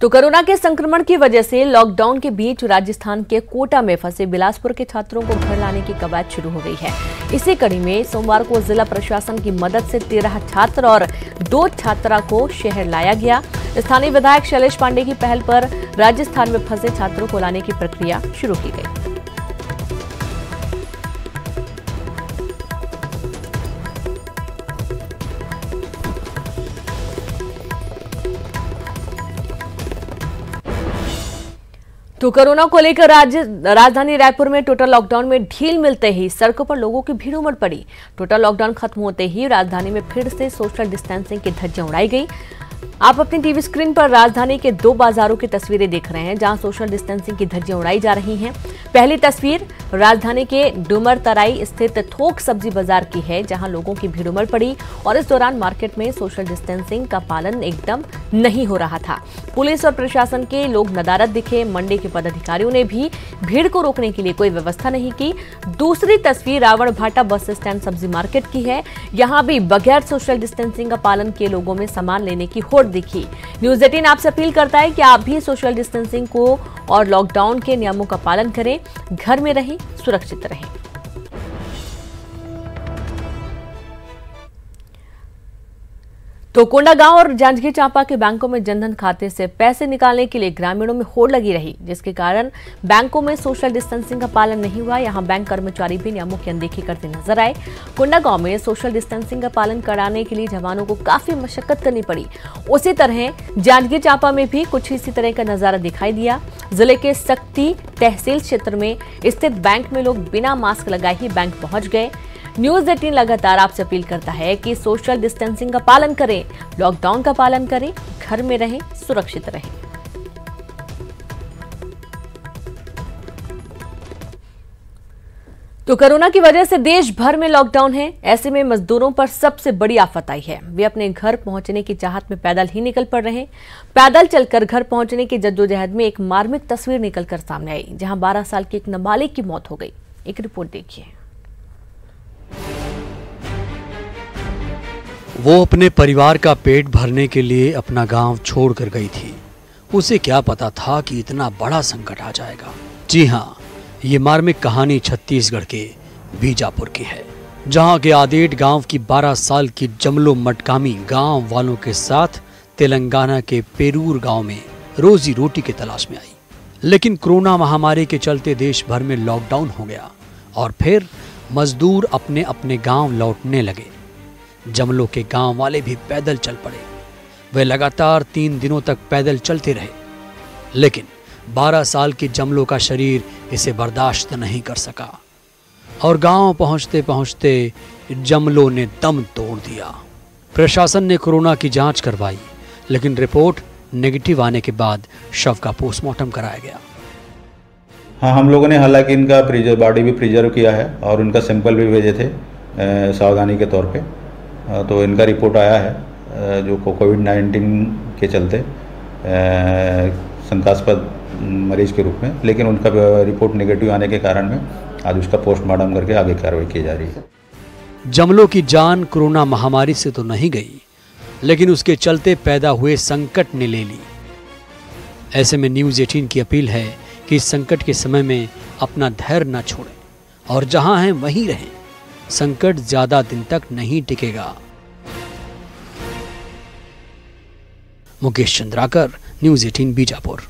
तो कोरोना के संक्रमण की वजह से लॉकडाउन के बीच राजस्थान के कोटा में फंसे बिलासपुर के छात्रों को घर लाने की कवायद शुरू हो गई है। इसी कड़ी में सोमवार को जिला प्रशासन की मदद से 13 छात्र और 2 छात्रा को शहर लाया गया। स्थानीय विधायक शैलेश पांडे की पहल पर राजस्थान में फंसे छात्रों को लाने की प्रक्रिया शुरू की गई। तो कोरोना को लेकर राजधानी रायपुर में टोटल लॉकडाउन में ढील मिलते ही सड़कों पर लोगों की भीड़ उमड़ पड़ी। टोटल लॉकडाउन खत्म होते ही राजधानी में फिर से सोशल डिस्टेंसिंग की धज्जियां उड़ाई गई। आप अपनी टीवी स्क्रीन पर राजधानी के 2 बाजारों की तस्वीरें देख रहे हैं, जहां सोशल डिस्टेंसिंग की धज्जियां उड़ाई जा रही हैं। पहली तस्वीर राजधानी के डुमर तराई स्थित थोक सब्जी बाजार की है, जहां लोगों की भीड़ उमड़ पड़ी और इस दौरान मार्केट में सोशल डिस्टेंसिंग का पालन एकदम नहीं हो रहा था। पुलिस और प्रशासन के लोग नदारद दिखे। मंडी के पदाधिकारियों ने भी भीड़ को रोकने के लिए कोई व्यवस्था नहीं की। दूसरी तस्वीर रावण भाटा बस स्टैंड सब्जी मार्केट की है। यहां भी बगैर सोशल डिस्टेंसिंग का पालन किए लोगों में सामान लेने की होड़ दिखी। न्यूज़ 18 आपसे अपील करता है कि आप भी सोशल डिस्टेंसिंग को और लॉकडाउन के नियमों का पालन करें, घर में रहें, सुरक्षित रहें। तो कोंडागांव और जांजगीर चांपा के बैंकों में जनधन खाते से पैसे निकालने के लिए ग्रामीणों में होड़ लगी रही, जिसके कारण बैंकों में सोशल डिस्टेंसिंग का पालन नहीं हुआ। यहां बैंक कर्मचारी भी नियमों की अनदेखी करते नजर आए। कोंडागांव में सोशल डिस्टेंसिंग का पालन कराने के लिए जवानों को काफी मशक्कत करनी पड़ी। उसी तरह जांजगीर चांपा में भी कुछ इसी तरह का नजारा दिखाई दिया। जिले के सक्ती तहसील क्षेत्र में स्थित बैंक में लोग बिना मास्क लगाए ही बैंक पहुंच गए। न्यूज़ 18 लगातार आपसे अपील करता है कि सोशल डिस्टेंसिंग का पालन करें, लॉकडाउन का पालन करें, घर में रहें, सुरक्षित रहें। तो कोरोना की वजह से देश भर में लॉकडाउन है। ऐसे में मजदूरों पर सबसे बड़ी आफत आई है। वे अपने घर पहुंचने की चाहत में पैदल ही निकल पड़ रहे हैं। पैदल चलकर घर पहुंचने की जद्दोजहद में एक मार्मिक तस्वीर निकलकर सामने आई, जहां 12 साल की एक नाबालिग की मौत हो गई। एक रिपोर्ट देखिए। वो अपने परिवार का पेट भरने के लिए अपना गांव छोड़कर गई थी। उसे क्या पता था कि इतना बड़ा संकट आ जाएगा। जी हाँ, ये मार्मिक कहानी छत्तीसगढ़ के बीजापुर की है, जहां के आदेट गांव की 12 साल की जमलो मटकामी गांव वालों के साथ तेलंगाना के पेरूर गांव में रोजी रोटी की तलाश में आई। लेकिन कोरोना महामारी के चलते देश भर में लॉकडाउन हो गया और फिर मजदूर अपने अपने गांव लौटने लगे। जमलो के गांव वाले भी पैदल चल पड़े। वे लगातार 3 दिनों तक पैदल चलते रहे, लेकिन 12 साल की जमलो का शरीर इसे बर्दाश्त नहीं कर सका और गांव पहुंचते पहुंचते जमलो ने दम तोड़ दिया। प्रशासन ने कोरोना की जांच करवाई, लेकिन रिपोर्ट नेगेटिव आने के बाद शव का पोस्टमार्टम कराया गया। हाँ, हम लोगों ने हालांकि इनका बॉडी भी प्रिजर्व किया है और उनका सैंपल भी भेजे थे सावधानी के तौर पे। तो इनका रिपोर्ट आया है जो कोविड-19 के चलते शंकास्पद मरीज के रूप में, लेकिन उनका रिपोर्ट नेगेटिव आने के कारण में आज उसका पोस्टमार्टम करके आगे कार्रवाई की जा रही है। जमलो की जान कोरोना महामारी से तो नहीं गई, लेकिन उसके चलते पैदा हुए संकट ने ले ली। ऐसे में न्यूज़ 18 की अपील है कि इस संकट के समय में अपना धैर्य न छोड़ें और जहां हैं वहीं रहें। संकट ज्यादा दिन तक नहीं टिकेगा। मुकेश चंद्राकर, न्यूज़ 18 बीजापुर।